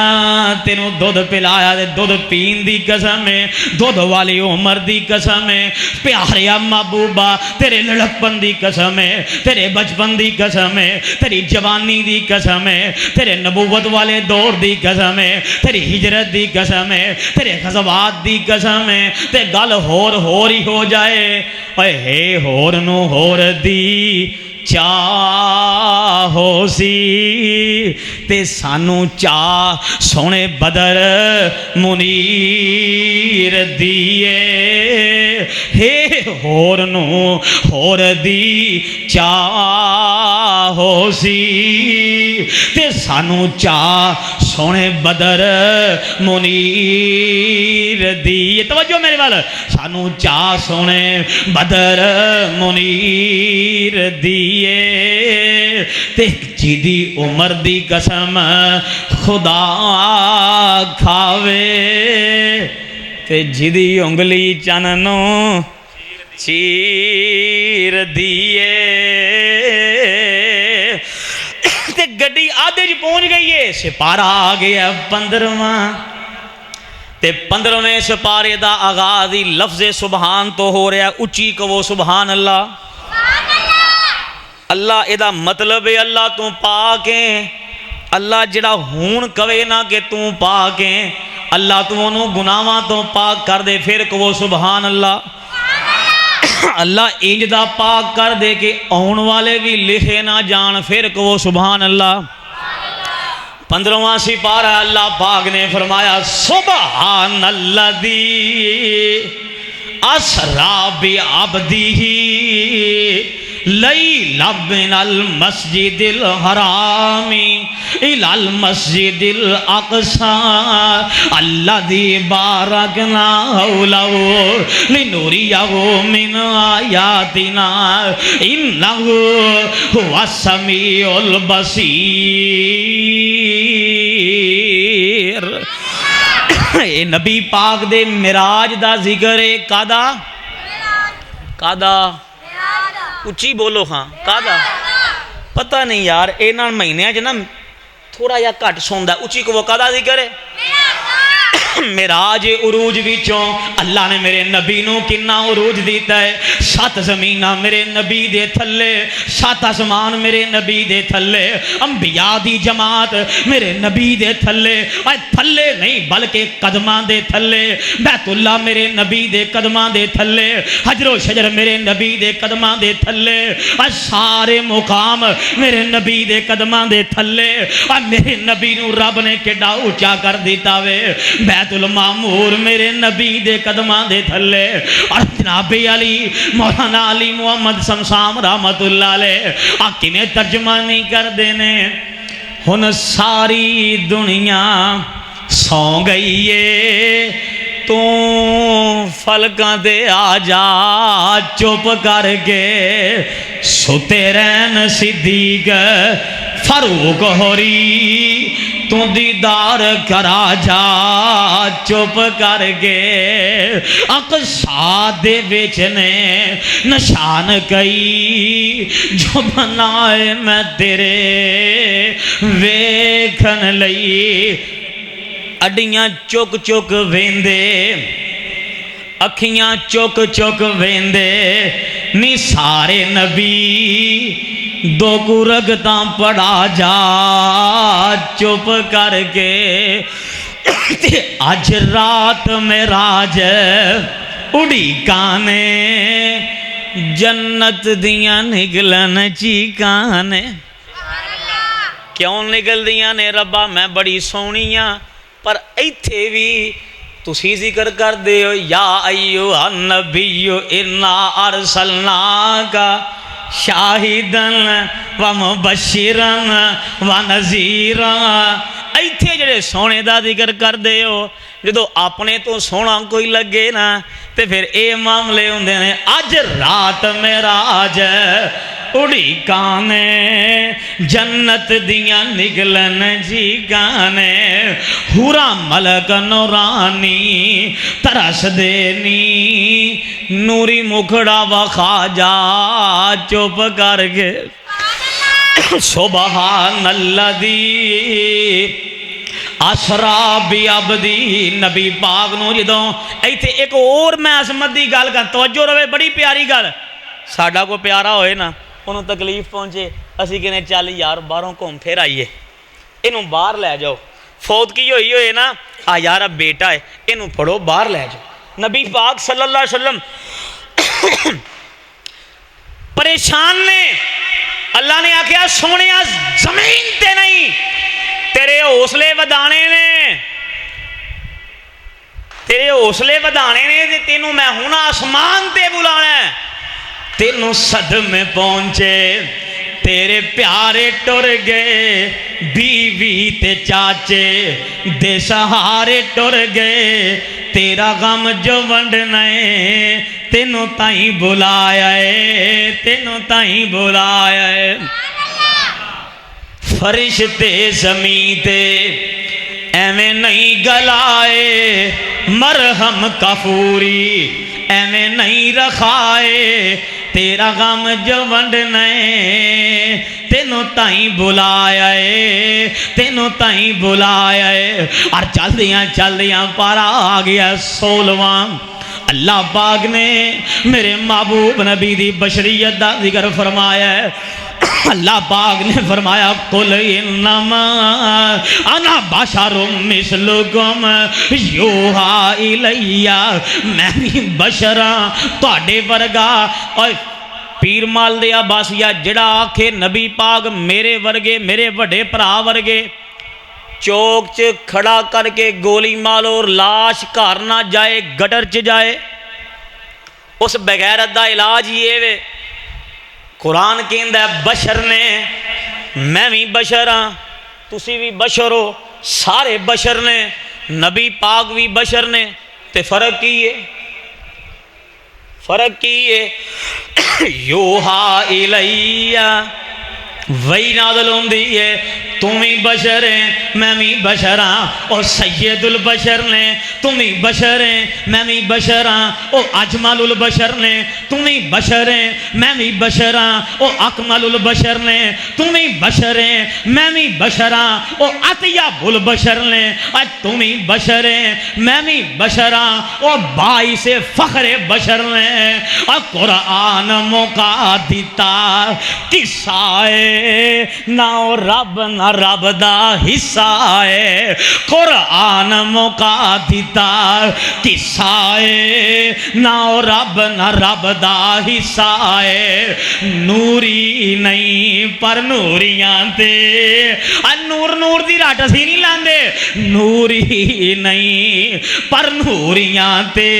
تینوں دودھ پلایا دے دودھ پین دی قسم ہے، دودھ والی عمر دی قسم ہے، پیاریا محبوبہ تیرے لڑکپن دی قسم ہے، تیرے بچپن دی قسم ہے، تیری جوانی دی قسم ہے، تیرے نبوت والے دور دی قسم ہے، تیری ہجرت دی قسم ہے، تیرے غزوات دی قسم ہے، تے گل ہور ہی ہو جائے، اے ہے ہور نو ہور دی چاہو سی، تے سانو چاہ سونے بدر منیر دیئے، ہے ہور نو ہور دی چاہو سی، تے سانو چاہ سونے بدر منیر دیئے۔ توجہ میرے وال، سانو چاہ سونے بدر منیر دیئے، تے جیدی عمر دی قسم خدا کھاوے تے جیدی انگلی چننوں چیر دیئے تے گڈی آدھے جی پہنچ گئی ہے سپارہ آ گیا 15واں تے 15ویں سپارے دا آغازی لفظ سبحان تو ہو رہا ہے اچھی کہو سبحان اللہ اللہ ادا مطلب ہے اللہ تو پاک ہے اللہ جڑا ہون کوے نہ کہ تو پاک ہے اللہ تو انہوں گناہاں تو پاک کر دے پھر کہو سبحان اللہ اللہ انج دا پاک کر دے کہ آن والے بھی لکھے نہ جان پھر کہو سبحان اللہ 15واں سپارہ اللہ پاک نے فرمایا سبحان الذی اسرا بعبدہ لیلا من المسجد الحرام الى المسجد الاقصى الذي باركنا حوله لنريه من آياتنا انه هو السميع البصير اے نبی پاک دے معراج دا ذکر ہے کادا اچھی بولو ہاں کادا پتہ نہیں یار اینا مہینے جنا تھوڑا یا کٹ سوندا اچھی کو وہ کادا ذکر ہے معراج عروج وچوں اللہ نے میرے نبی نو کنا عروج دیتا ہے 7 زمینہ میرے نبی دے تھلے 7 آسمان میرے نبی دے تھلے انبیاء دی جماعت میرے نبی دے تھلے اور تھلے نہیں بلکہ قدماں دے تھلے بیت اللہ میرے نبی دے قدماں دے تھلے حجر و شجر میرے نبی دے قدماں دے تھلے اور سارے مقام میرے نبی دے قدماں دے تھلے اور میرے نبی نو رب نے کیڈا اونچا کر دیتا وے بیت المعمور میرے نبی دے قدماں دے تھلے اور جناب علی مولانا علی محمد شمشام رحمت اللہ علیہ آقی میں ترجمہ نہیں کر دینے ہن ساری دنیا سو گئی ہے تو فلکاں دے آ جا چپ کر کے ستے رہن صدیق فاروق ہوری تو دیدار کرا جا چپ کر کے اقصا دے بیچنے نشان کئی جو بنائے میں تیرے ویکھن لئی اڈیاں چک چک ویندے اکھیاں چک چک ویندے نی سارے نبی دو کو رگتاں پڑا جا چپ کر کے آج رات معراج اڑی کانے جنت دیاں نگلن چیکانے کیوں نگل دیاں نے ربا میں بڑی سونیاں پر ایتھے بھی تسی ذکر کر دے ہو یا ایوہ النبی انا ارسلناکا شاہدن و مبشرن و نذیرن ایتھے جڑے سونے دا ذکر کر دے ہو جدو اپنے تو سونا کوئی لگے نا تے پھر اے معاملے ہوندے نے اج رات معراج اڑی کانے جنت دیاں نگلن جی گانے ہورا ملک نورانی ترس دینی نوری مکھڑا وخا جا چپ کر کے سبحان الذی اسرا بعبدی نبی پاک نو جدوں ایتھے ایک اور میں عظمت دی گل کر توجہ رہے بڑی پیاری گل ساڈا کو پیارا ہوئے نا انہوں تکلیف پہنچے اسی کہنے چل یار باہروں گھوم پھر آئیے انہوں باہر لے جاؤ فوت کی ہوئی نا آ یار اب بیٹا ہے انہوں پڑھو باہر لے جاؤ نبی پاک صلی اللہ علیہ وسلم پریشان نے اللہ نے آکھیا سونے زمین تے نہیں تیرے حوصلے ودانے نے تیرے حوصلے ودانے نے تینوں میں ہوں آسمان تے بلانا ہے تینوں صدمے پہنچے تیرے پیارے ٹر گئے بیوی تے چاچے دے سہارے ٹر گئے تیرا غم جو ونڈنا ہے تینوں تائیں بلایا ہے تینوں تائیں بلایا ہے فرشتے زمین تے ایویں نہیں گلائے مرہم کافوری ایویں نہیں رکھائے تیرا غم جو ونڈنے تینوں تائیں بلایا ہے تینوں تائیں بلایا ہے اور چل دیاں پارا آ گیا 16واں اللہ پاک نے میرے محبوب نبی دی بشریت دا ذکر فرمایا ہے اللہ پاک نے فرمایا قل انما انا بشر مثلکم یوحا الیہ میں بھی بشر ہاں تواڈے ورگا اور پیر مال دے عباسیہ جڑا آکھے نبی پاک میرے ورگے میرے وڈے بھرا ورگے چوک چ کھڑا کر کے گولی مالو اور لاش گھر نہ جائے گٹر چ جائے اس بغیرت دا علاج یہ وے قرآن کہندا ہے بشر نے میں بھی بشر ہاں تسی بھی بشر ہو سارے بشر نے نبی پاک بھی بشر نے تے فرق کی ہے فرق کی ہے یوحا الیہ وہی نازل ہوندی ہے تم ہی بشر ہیں میں بھی بشر ہاں اور سید البشر نے تم ہی بشر ہیں میں بھی بشر ہاں او اجمل البشر نے تم ہی بشر ہیں میں بھی بشر ہاں او اکمل البشر نے تم ہی بشر ہیں میں بھی بشر ہاں او اطیب البشر نے تم ہی بشر ہیں میں بھی بشر ہاں او باعث فخر بشر نے اور قرآن موقع دیتا قصہ نہ رب نہ رب دا حصہ ہے قرآن موقع دیتا قصہ نہ رب نہ رب دا حصہ ہے نوری نہیں پر نوریاں تے نور دی راٹ اسی نہیں لاندے نوری نہیں پر نوریاں تے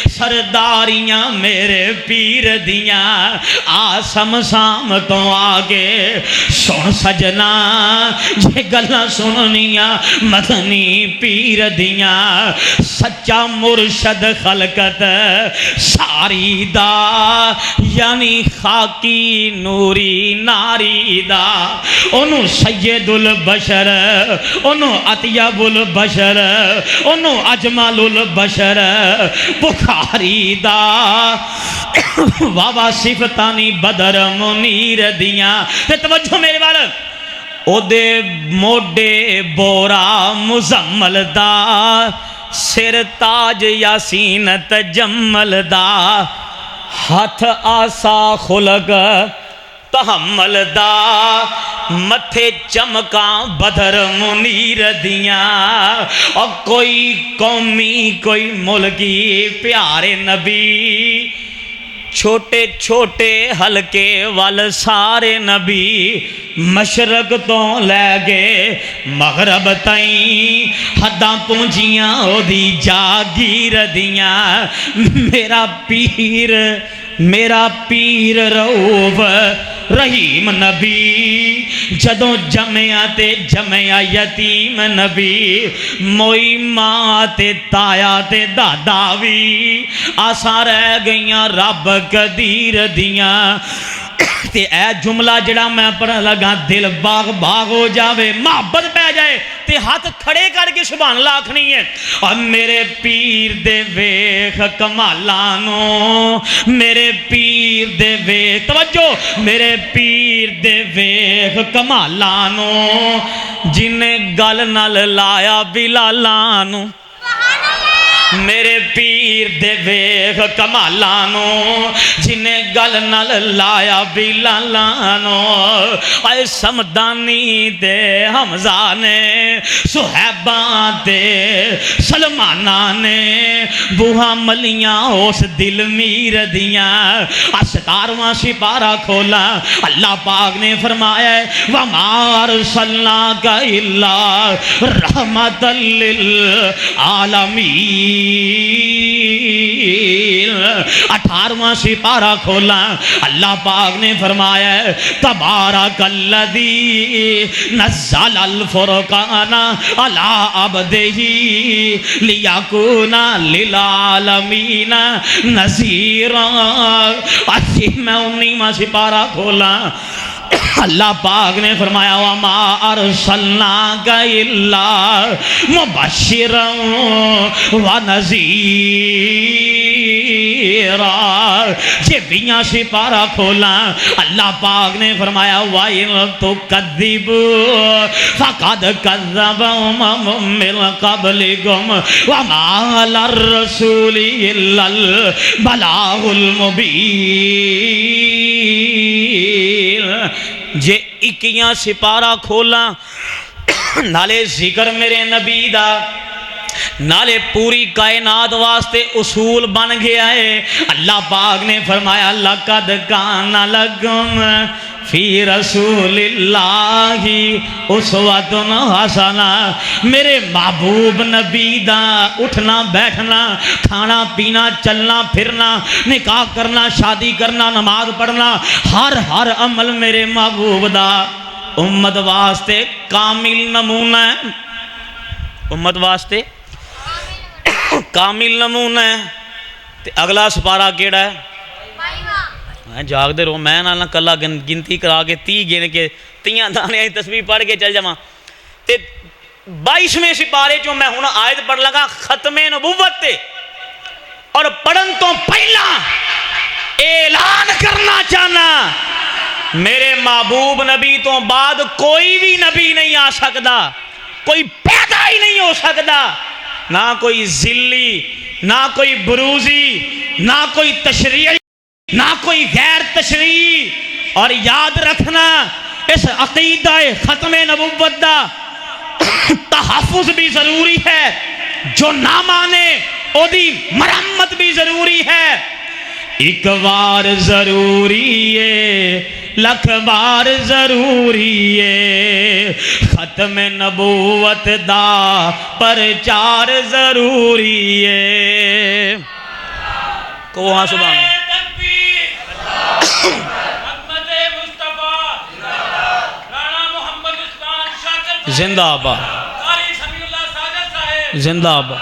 سرداریاں میرے پیر دیاں آسم سام تو آگے سن سجنا یہ گلاں سننیاں مدنی پیر دیاں سچا مرشد خلقت ساری دا یعنی خاکی نوری ناری دا انہوں سید البشر انہوں اطیب البشر انہوں اجمل البشر بخاری دا بابا صفتانی بدر منیر دیاں تے توجہ میرے وال او دے موڈے بورا مزمل دا سر تاج یاسین تجمل دا ہاتھ آسا خلق تحمل دا متھے چمکاں بدر منیر دیاں اور کوئی قومی کوئی ملکی پیارے نبی چھوٹے چھوٹے ہلکے وال سارے نبی مشرق تو لے گے مغرب تائیں حداں پونجیاں او دی جاگیر دیاں میرا پیر رؤوف رحیم نبی جدوں جمعہ تے جمعہ یتیم نبی موئی ماں تے تایا تے دادا بھی آساں رہ گئیاں رب قدیر دیاں تے اے جملہ جڑا میں پڑھن لگا دل باغ باغ ہو جاوے محبت پہ جائے تے ہاتھ کھڑے کر کے سبحان اللہ آکھنی ہے اور میرے پیر دے ویکھ کمالانو میرے پیر دے ویکھ توجہ میرے پیر دے ویکھ کمالانو جنہیں گل نال لایا بلالانو میرے پیر دے ویکھ کمالانو جنہیں گل نال لایا بلالانو اے سمدانی دے حمزہ نے صحیبان دے سلمانہ نے بوہا ملیاں اس دل میر دیاں 17واں سپارہ کھولا اللہ پاک نے فرمایا ہے وَمَا أَرْسَلْنَاكَ إِلَّا رَحْمَةً لِلْعَالَمِينَ 18واں سپارہ کھولا اللہ پاک نے فرمایا ہے تبارک الذی نزل الفرقان علی عبدہ لیکون للعالمین نذیرا میں 19واں سپارہ کھولا اللہ پاک نے فرمایا وَمَا أَرْسَلْنَاكَ إِلَّا مُبَشِّرًا وَنَذِيرًا۔ یہ بیاں سپارہ کھولا، اللہ پاک نے فرمایا وَإِن تُكَذِّبُوا فَقَدْ كَذَّبَ أُمَمٌ مِّن قَبْلِكُمْ وَمَا عَلَى الرَّسُولِ إِلَّا الْبَلَاغُ الْمُبِينُ۔ جے اکیاں سپارہ کھولا نالے ذکر میرے نبی دا، نالے پوری کائنات واسطے اصول بن گیا ہے۔ اللہ پاک نے فرمایا لَقَدْ كَانَ لَكُمْ فی رسول اللہ اسوۃ حسنہ۔ میرے محبوب نبی دا اٹھنا بیٹھنا، کھانا پینا، چلنا پھرنا، نکاح کرنا، شادی کرنا، نماز پڑھنا، ہر عمل میرے محبوب دا امت واسطے کامل نمونہ ہے، امت واسطے کامل نمونہ ہے۔ اگلا سپارہ کیڑا ہے؟ جاگ دے رہو، میں نہ کلا گنتی کرا کے 30 گن کے 30 دانے تسبیح پڑھ کے چل جاواں تے 22ویں سپارے جو میں ہن آیت پڑھ لگا ختم نبوت تے، اور پڑھن تو پہلا اعلان کرنا چاہنا میرے محبوب نبی تو بعد کوئی بھی نبی نہیں آ سکتا، کوئی پیدا ہی نہیں ہو سکتا، نہ کوئی ذلی، نہ کوئی بروزی، نہ کوئی تشریعی، نہ کوئی غیر تشریعی۔ اور یاد رکھنا اس عقیدہ ختم نبوت دا تحفظ بھی ضروری ہے، جو نہ مانے او دی مرمت بھی ضروری ہے۔ ایک بار ضروری ہے، لکھ بار ضروری ہے، ختم نبوت دا پرچار ضروری ہے۔ کو وہاں سبحان اللہ زندہ آباد، زندہ آباد،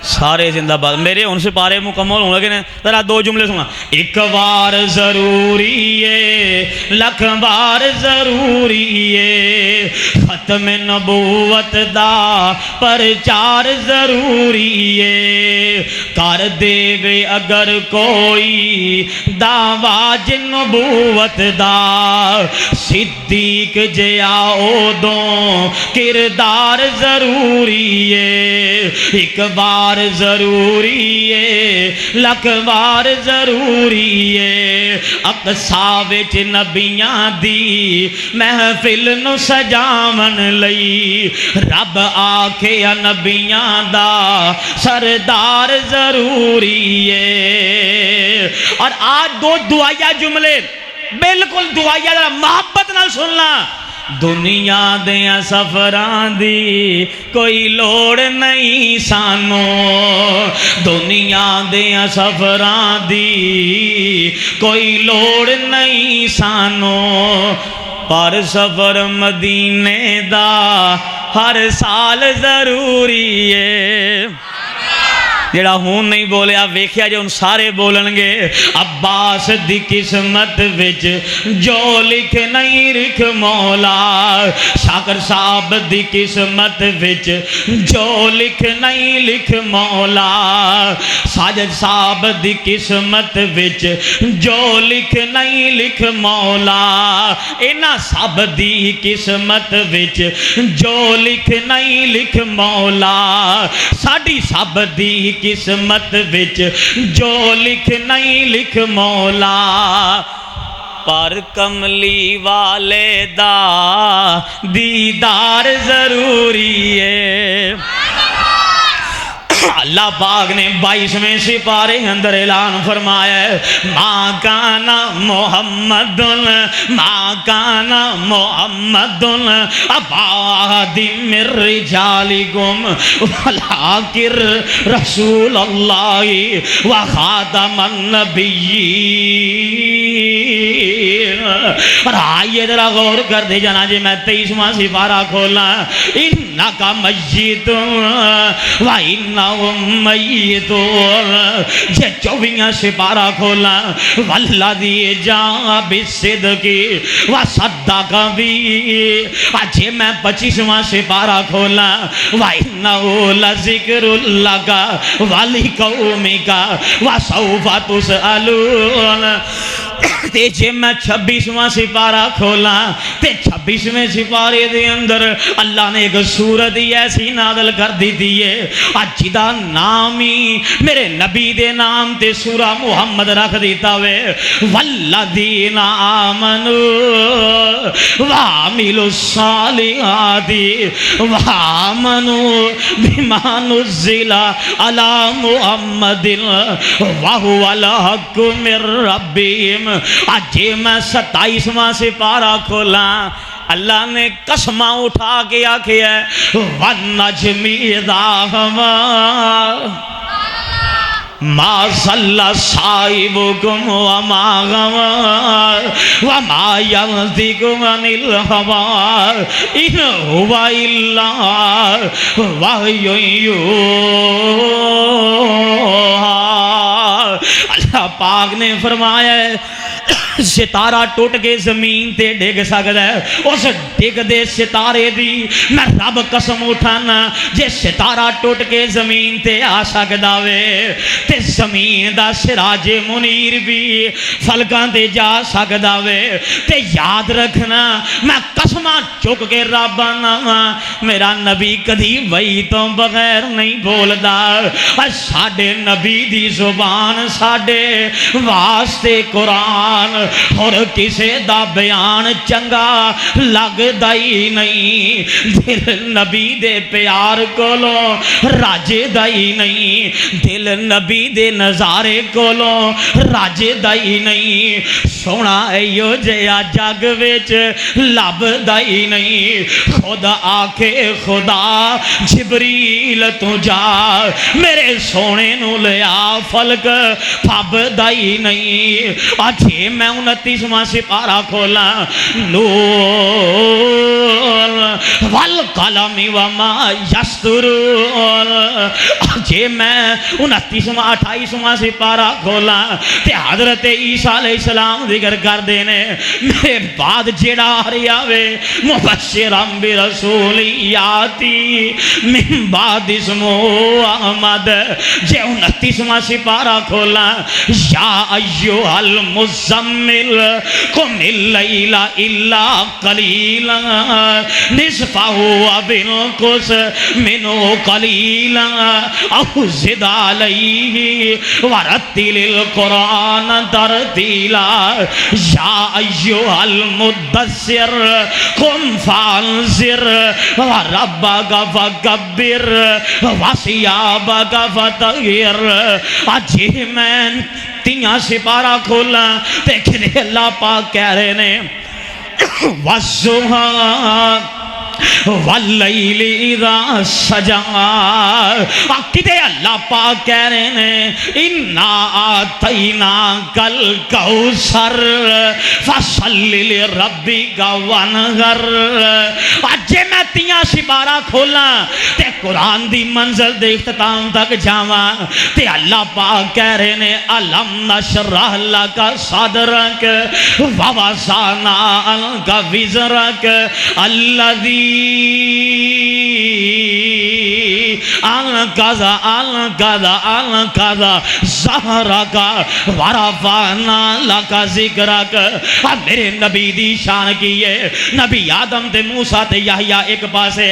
سارے زندہ آباد۔ میرے ان سے پارے مکمل ہوں لگے ذرا 2 جملے سنا۔ ایک بار ضروری ہے، لکھ بار ضروری ہے، ختم نبوت دا پرچار ضروری ہے، کر دے وے اگر کوئی دعویٰ جن نبوت دا، صدیق جیا اودوں کردار ضروری ہے۔ ایک بار ضروری ہے، لکھ بار ضروری ہے، اقصا وچ نبیاں دی محفل نو سجاون لئی، رب آکھے نبیاں دا سردار ضروری ہے۔ اور آج 2 دعائیہ جملے بالکل دعائیہ ذرا محبت نال سننا۔ دنیا دیاں سفراں دی کوئی لوڑ نہیں سانو، دنیا دیاں سفراں دی کوئی لوڑ نہیں سانو، پر سفر مدینے دا ہر سال ضروری ہے۔ جڑا ہون نہیں بولیا ویکھیا جو ان سارے بولن گے۔ عباس دی قسمت وچ جو لکھ نہیں رکھ مولا، شاکر صاحب دی قسمت وچ جو لکھ نہیں لکھ مولا، ساجد صاحب دی قسمت وچ جو لکھ نہیں لکھ مولا، انہاں سب دی قسمت وچ جو لکھ نہیں لکھ مولا، ساڈی سب دی قسمت وچ جو لکھ نہیں لکھ مولا، پر کملی والے دا دیدار ضروری ہے۔ اللہ پاک نے 22ویں سپارے اندر اعلان فرمایا ہے ما کان محمد ابا احد من رجالکم ولکن رسول اللہ وخاتم النبیین۔ اور آئیے ذرا غور کر دے جانا جی میں 23واں سپارہ کھولا، انکا میت و ان انہم میتون جے 24 سپارہ کھولا والذی جاء بالصدق وصدق بھی جے میں 25واں سپارہ کھولا وَإِنَّهُ لَذِكْرٌ لَكَ وَلِقَوْمِكَ وَسَوْفَ تُسْأَلُونَ تے جے میں 26واں سپارہ کھولا تے 26ویں سپارے دے اندر اللہ نے ایک سورت ایسی نازل کر دی دیئے جدا نامی میرے نبی دے نام تے سورہ محمد رکھ دیتا وے والذین آمنوا وعملوا الصالحات وآمنوا بما نزل على محمد وهو الحق من ربهم جے میں 27واں سپارہ کھولا اللہ نے قسمہ اٹھا کے آکھے ہے وَالنَّجْمِ اِذَا هَوَىٰ ما صلى صاحبكم وما غوى وما ينطق عن الهوى إن هو إلا وحي يوحى اللہ پاک نے فرمایا ہے ستارہ ٹوٹ کے زمین تے ڈگ سکتا ہے اس ڈگ دے ستارے دی میں رب قسم اٹھانا جے ستارہ ٹوٹ کے زمین تے آ سکتا وے تے زمین دا سراج منیر بھی فلکاں تے جا سکتا وے تے یاد رکھنا میں قسمہ چک کے رب آنا میرا نبی کدی وہی تو بغیر نہیں بولدا ساڈے نبی دی زبان ساڈے واسطے قرآن اور کسے دا بیان چنگا لگ دائی نہیں دل نبی دے پیار کولو راجے دائی نہیں دل نبی دے نظارے کولو راجے دائی نہیں سونا ایو جیا جگ وچ لب دائی نہیں خود آکے خدا جبریل تو جا میرے سونے نو لیا فلک پھب دائی نہیں آجے میں 29واں سپارہ کھولا نون والقلم وما یسطرون جے میں 29واں 28واں سپارہ کھولا تے حضرت عیسیٰ علیہ السلام ذکر کر دینے میرے بعد جیڑا رہا وے مبشرم برسول یاتی من بعد اسمو احمد جے 29واں سپارہ کھولا یا ایوہ المزمل قم اللیل الا قلیلا نصفہ وانقص منہ قلیلا او زد علیہ ورتل القرآن ترتیلا یا ایوہ المدثر قم فانذر وربک فکبر وثیابک فطہر اجی میں 3 سپارہ کھولا دیکھنے اللہ پاک کہہ رہے نے وَالضُّحَىٰ واللیل اذا سجا کتے اللہ پاک کہہ رہے ہیں انا آتینا کل کوثر فصلی لربک وانحر اجے میں 3 سپارہ کھولا تے قرآن دی منزل دے اختتام تک جاواں تے اللہ پاک کہہ رہے ہیں الم نشرح لک صدرک ووضعنا عنک وزرک الذی انقضا ظہرکا ورفعنا لکا ذکرکا میرے نبی دی شان کیے نبی آدم تے موسیٰ تے یحییٰ ایک پاسے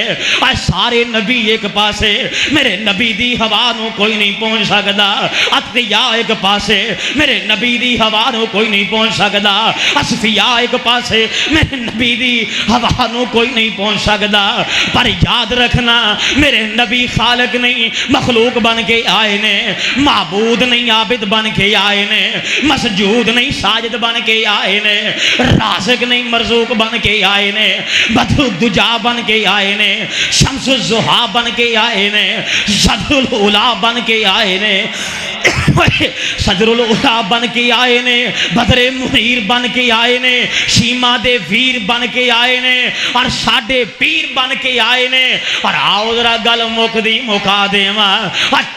سارے نبی ایک پاسے میرے نبی دی ہوا نو کوئی نہیں پہنچ سکدا اتقیاء ایک پاسے میرے نبی دی ہوا نو کوئی نہیں پہنچ سکدا اصفیاء ایک پاسے میرے نبی دی ہوا نو کوئی نہیں پہنچ سکدا پر یاد رکھنا میرے نبی خالق نہیں مخلوق بن کے آئے نے معبود نہیں عابد بن کے آئے نے مسجود نہیں ساجد بن کے آئے نے رازق نہیں مرزوق بن کے آئے نے بدر الدجا بن کے آئے نے شمس الضحیٰ بن کے آئے نے ضد الاولیٰ بن کے آئے نے صدر الاولیاء بن کے آئے نے، بدر منیر بن کے آئے نے، شیما دے ویر بن کے آئے نے، اور ساڈے پیر بن کے آئے نے۔ اور آؤ ذرا گل مکدی مکا دیواں،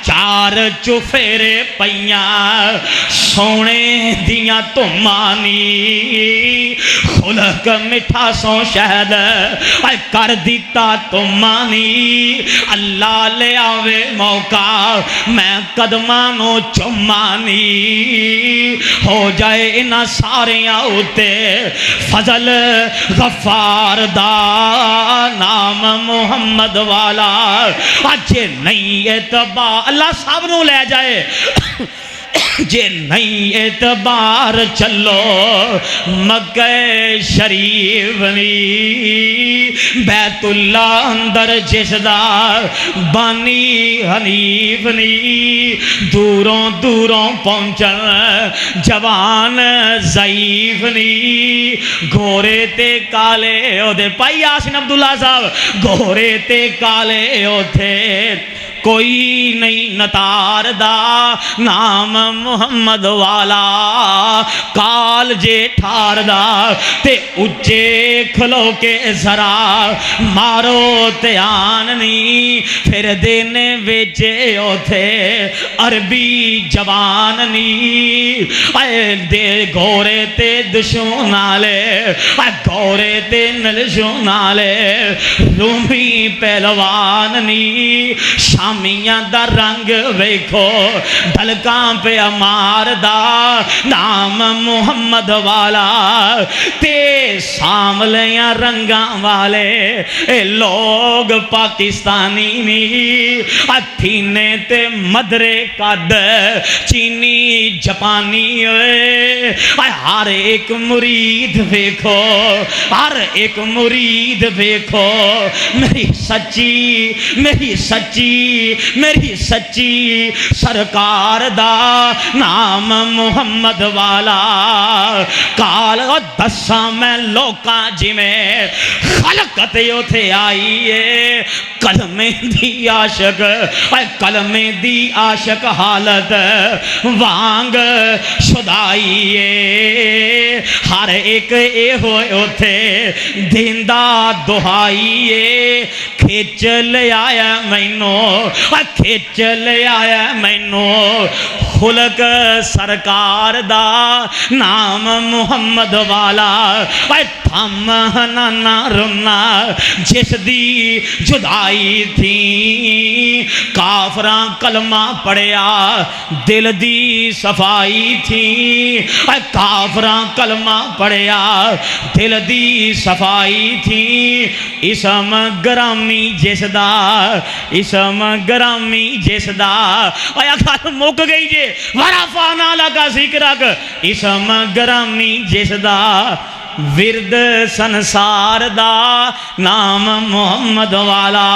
چار چفیرے پیاں سونے دیاں تمانی، خلق مٹھا سو شہد کر دیتا تمانی، اللہ لے آوے موقع میں قدمانو چمانی، ہو جائے انہاں ساریاں اُتے فضل غفار دا نام محمد والا، اجے نہیں اعتبار اللہ سب نو لے جائے، جے نہیں اعتبار چلو مکہ شریف نی، بیت اللہ اندر جس دا بانی حنیف نی، دوروں دوروں پہنچن جوان ضعیف نی، گھوڑے تے کالے او دے پائی یاسین عبداللہ صاحب، گھوڑے تے کالے او تھے کوئی نہیں نتار دا نام محمد والا، کال جے ٹھار دا تے اچے کھلو کے ذرا مارو تیان نی، پھر دینے ویچے او تھے عربی جوان نی، اے دے گھوڑے تے دشون آلے، اے گھوڑے تے نلشون آلے، رومی پہلوان نی، شامیاں دا رنگ ویکھو ڈھلکاں پہ امار دا نام محمد والا، تے ساملیاں رنگاں والے اے لوگ پاکستانی نی، اتھینے تے مدرے کد چینی جاپانی، ہر ایک مرید ویکھو، ہر ایک مرید ویکھو، میری سچی میری سچی میری سچی سرکار دا نام محمد والا، کال دساں میں لوکاں جی میں خلقت یو تھے آئیے، کلمے دی عاشق کلمے دی عاشق حالت وانگ شدائیے، ہر ایک اے ہوئے تھے دیندہ دہائیے، کھچ لے آیا مینو کھچ لے آیا مینو خلق سرکار دا نام محمد والا، اے تھم نہ رنا جس دی جدائی تھی، کافراں کلمہ پڑھیا دل دی صفائی تھی، اے کافراں کلمہ پڑھیا دل دی صفائی تھی، اسم گرامی جس دا اسم گرامی جس دا، اے اگر مک گئی جے ورفعنا لک ذکرک، اسم گرامی جس دا ورد سنسار دا نام محمد والا،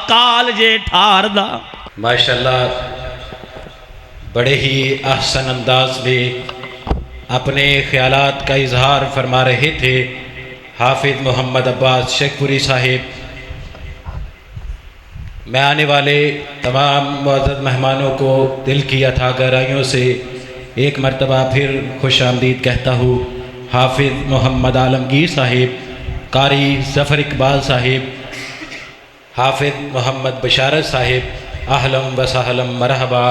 کال جے ٹھار دا۔ ماشاءاللہ بڑے ہی احسن انداز میں اپنے خیالات کا اظہار فرما رہے تھے حافظ محمد عباس شیخ پوری صاحب۔ میں آنے والے تمام معزز مہمانوں کو دل کی عطا گہرائیوں سے ایک مرتبہ پھر خوش آمدید کہتا ہوں۔ حافظ محمد عالمگیر صاحب، قاری ظفر اقبال صاحب، حافظ محمد بشارت صاحب، اہلا و سہلا مرحبا۔